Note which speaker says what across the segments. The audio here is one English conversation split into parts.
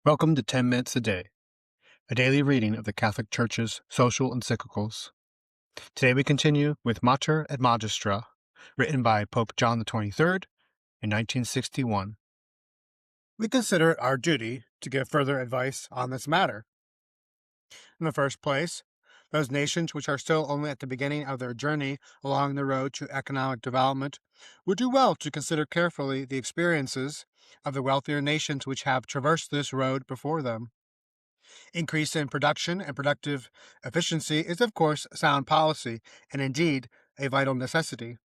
Speaker 1: Welcome to 10 Minutes a Day, a daily reading of the Catholic Church's social encyclicals. Today we continue with Mater et Magistra, written by Pope John XXIII in 1961. We consider it our duty to give further advice on this matter. In the first place, those nations which are still only at the beginning of their journey along the road to economic development would do well to consider carefully the experiences of the wealthier nations which have traversed this road before them. Increase in production and productive efficiency is, of course, sound policy and indeed a vital necessity.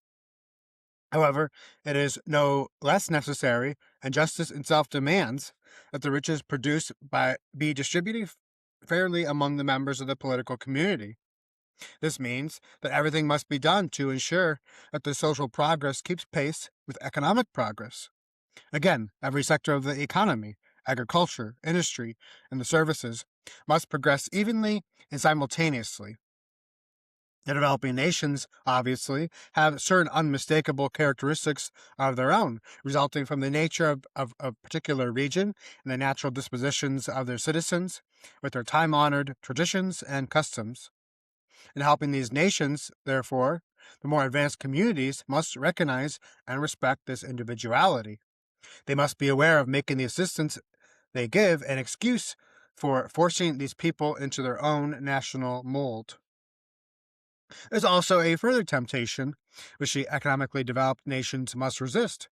Speaker 1: However, it is no less necessary, and justice itself demands, that the riches produced be distributed fairly among the members of the political community. This means that everything must be done to ensure that the social progress keeps pace with economic progress. Again, every sector of the economy, agriculture, industry, and the services, must progress evenly and simultaneously. The developing nations, obviously, have certain unmistakable characteristics of their own, resulting from the nature of a particular region and the natural dispositions of their citizens, with their time-honored traditions and customs. In helping these nations, therefore, the more advanced communities must recognize and respect this individuality. They must be aware of making the assistance they give an excuse for forcing these people into their own national mold. There's also a further temptation which the economically developed nations must resist,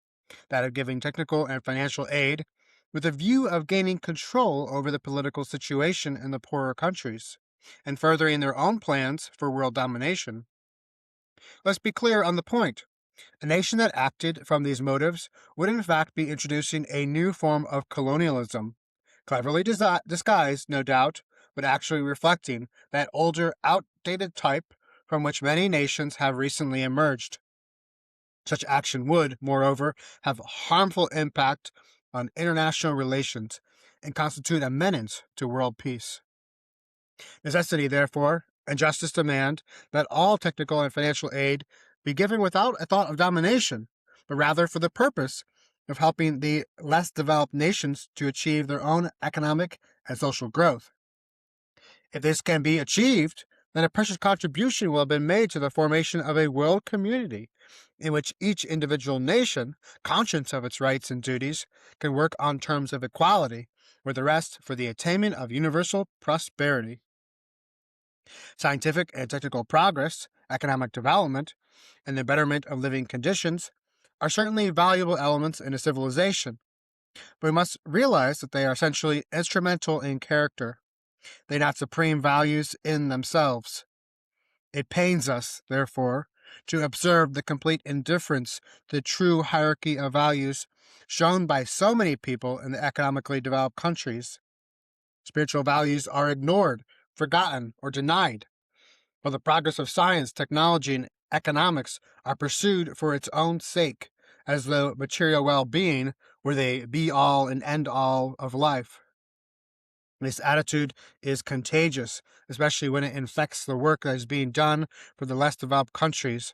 Speaker 1: that of giving technical and financial aid with a view of gaining control over the political situation in the poorer countries, and furthering their own plans for world domination. Let's be clear on the point. A nation that acted from these motives would in fact be introducing a new form of colonialism, cleverly disguised, no doubt, but actually reflecting that older, outdated type from which many nations have recently emerged. Such action would, moreover, have harmful impact on international relations and constitute a menace to world peace. Necessity, therefore, and justice demand that all technical and financial aid be given without a thought of domination, but rather for the purpose of helping the less developed nations to achieve their own economic and social growth. If this can be achieved, then a precious contribution will have been made to the formation of a world community in which each individual nation, conscious of its rights and duties, can work on terms of equality with the rest for the attainment of universal prosperity. Scientific and technical progress, economic development, and the betterment of living conditions are certainly valuable elements in a civilization, but we must realize that they are essentially instrumental in character. They are not supreme values in themselves. It pains us, therefore, to observe the complete indifference to the true hierarchy of values shown by so many people in the economically developed countries. Spiritual values are ignored, forgotten, or denied, while the progress of science, technology, and economics are pursued for its own sake, as though material well-being were the be-all and end-all of life. This attitude is contagious, especially when it infects the work that is being done for the less developed countries,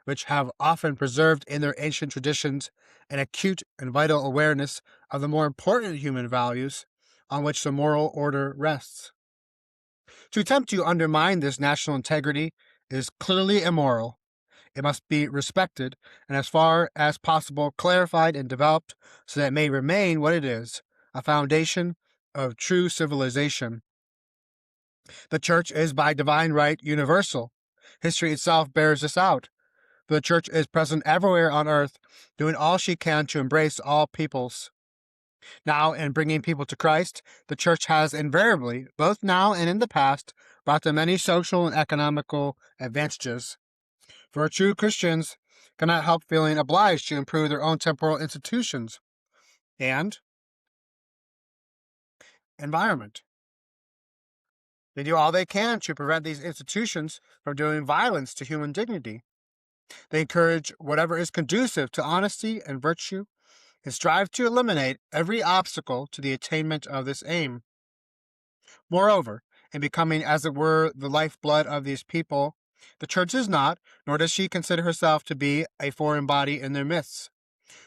Speaker 1: which have often preserved in their ancient traditions an acute and vital awareness of the more important human values on which the moral order rests. To attempt to undermine this national integrity is clearly immoral. It must be respected and as far as possible clarified and developed so that it may remain what it is, a foundation of true civilization. The Church is by divine right universal. History itself bears this out. The Church is present everywhere on earth, doing all she can to embrace all peoples. Now, in bringing people to Christ, the Church has invariably, both now and in the past, brought them many social and economical advantages. For true Christians cannot help feeling obliged to improve their own temporal institutions and environment. They do all they can to prevent these institutions from doing violence to human dignity. They encourage whatever is conducive to honesty and virtue and strive to eliminate every obstacle to the attainment of this aim. Moreover, in becoming, as it were, the lifeblood of these people, the Church is not, nor does she consider herself to be, a foreign body in their midst.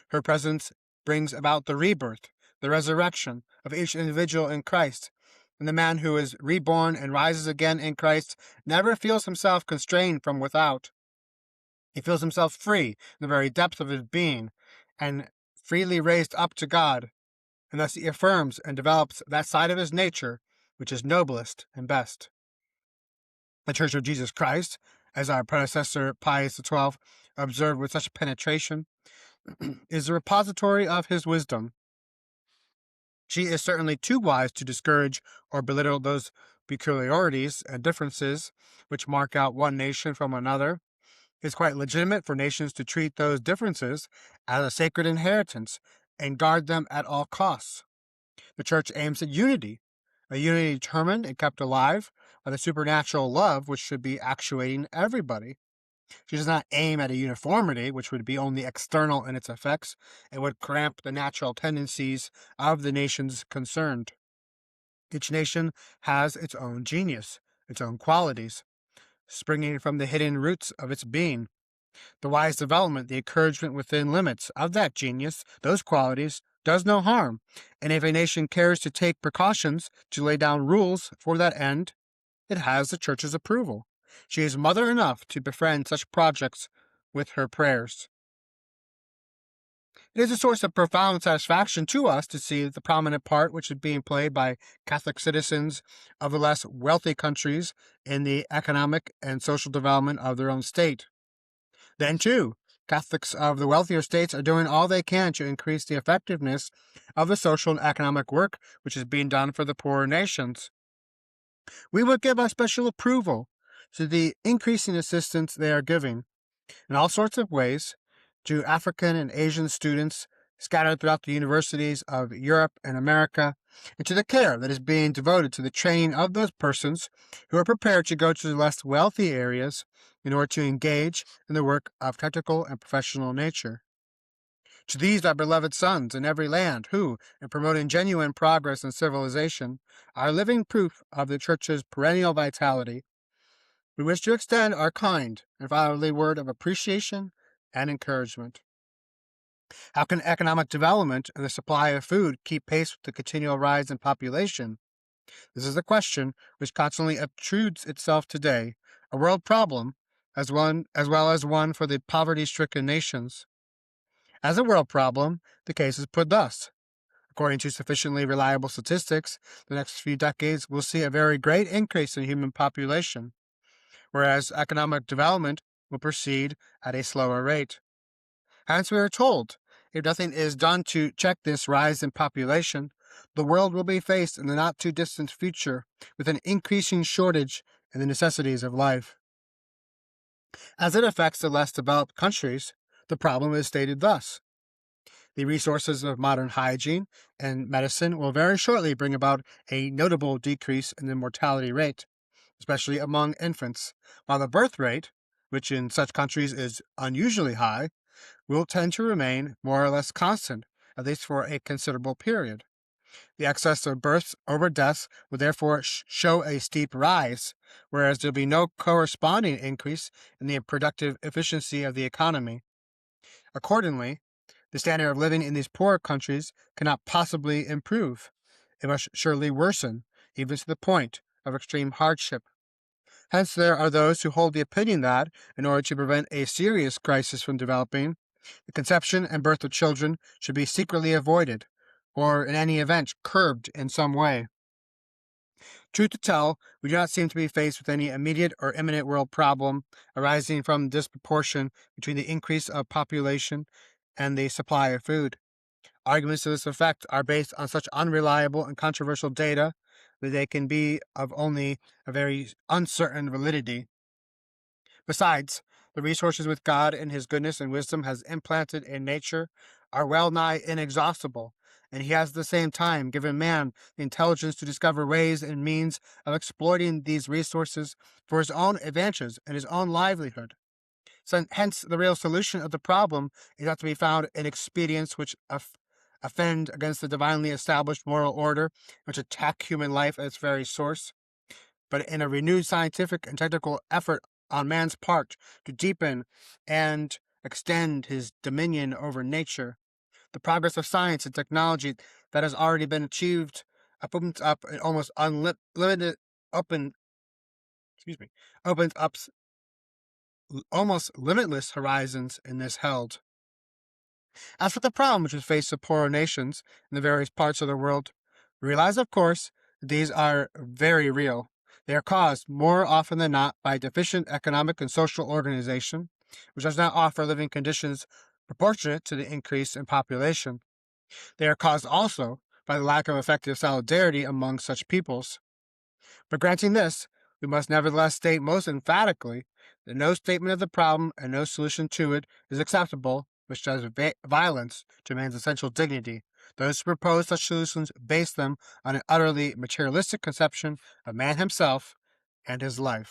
Speaker 1: Her presence brings about the rebirth, the resurrection of each individual in Christ. And the man who is reborn and rises again in Christ never feels himself constrained from without. He feels himself free in the very depth of his being, and freely raised up to God, and thus he affirms and develops that side of his nature which is noblest and best. The Church of Jesus Christ, as our predecessor Pius XII observed with such penetration, is the repository of his wisdom. She is certainly too wise to discourage or belittle those peculiarities and differences which mark out one nation from another. It is quite legitimate for nations to treat those differences as a sacred inheritance and guard them at all costs. The Church aims at unity, a unity determined and kept alive by the supernatural love which should be actuating everybody. She does not aim at a uniformity which would be only external in its effects and would cramp the natural tendencies of the nations concerned. Each nation has its own genius, its own qualities, springing from the hidden roots of its being. The wise development, the encouragement within limits of that genius, those qualities, does no harm, and if a nation cares to take precautions to lay down rules for that end, it has the Church's approval. She is mother enough to befriend such projects with her prayers. It is a source of profound satisfaction to us to see the prominent part which is being played by Catholic citizens of the less wealthy countries in the economic and social development of their own state. Then, too, Catholics of the wealthier states are doing all they can to increase the effectiveness of the social and economic work which is being done for the poorer nations. We would give our special approval to the increasing assistance they are giving in all sorts of ways to African and Asian students scattered throughout the universities of Europe and America, and to the care that is being devoted to the training of those persons who are prepared to go to the less wealthy areas in order to engage in the work of technical and professional nature. To these our beloved sons in every land who, in promoting genuine progress and civilization, are living proof of the Church's perennial vitality, we wish to extend our kind and fatherly word of appreciation and encouragement. How can economic development and the supply of food keep pace with the continual rise in population? This is a question which constantly obtrudes itself today, a world problem as well as one for the poverty-stricken nations. As a world problem, the case is put thus. According to sufficiently reliable statistics, the next few decades will see a very great increase in human population, whereas economic development will proceed at a slower rate. Hence, we are told, if nothing is done to check this rise in population, the world will be faced in the not-too-distant future with an increasing shortage in the necessities of life. As it affects the less developed countries, the problem is stated thus. The resources of modern hygiene and medicine will very shortly bring about a notable decrease in the mortality rate, especially among infants, while the birth rate, which in such countries is unusually high, will tend to remain more or less constant, at least for a considerable period. The excess of births over deaths will therefore show a steep rise, whereas there will be no corresponding increase in the productive efficiency of the economy. Accordingly, the standard of living in these poorer countries cannot possibly improve. It must surely worsen, even to the point of extreme hardship. Hence, there are those who hold the opinion that, in order to prevent a serious crisis from developing, the conception and birth of children should be secretly avoided, or in any event curbed in some way. Truth to tell, we do not seem to be faced with any immediate or imminent world problem arising from the disproportion between the increase of population and the supply of food. Arguments to this effect are based on such unreliable and controversial data that they can be of only a very uncertain validity. Besides, the resources which God in His goodness and wisdom has implanted in nature are well nigh inexhaustible, and He has at the same time given man the intelligence to discover ways and means of exploiting these resources for his own advantage and his own livelihood. So, hence, the real solution of the problem is not to be found in expedients which offend against the divinely established moral order, which attack human life at its very source, but in a renewed scientific and technical effort on man's part to deepen and extend his dominion over nature. The progress of science and technology that has already been achieved opens up an almost opens up almost limitless horizons in this held. As for the problems which face the poorer nations in the various parts of the world, we realize, of course, that these are very real. They are caused, more often than not, by deficient economic and social organization, which does not offer living conditions proportionate to the increase in population. They are caused also by the lack of effective solidarity among such peoples. But granting this, we must nevertheless state most emphatically that no statement of the problem and no solution to it is acceptable which does violence to man's essential dignity. Those who propose such solutions base them on an utterly materialistic conception of man himself and his life.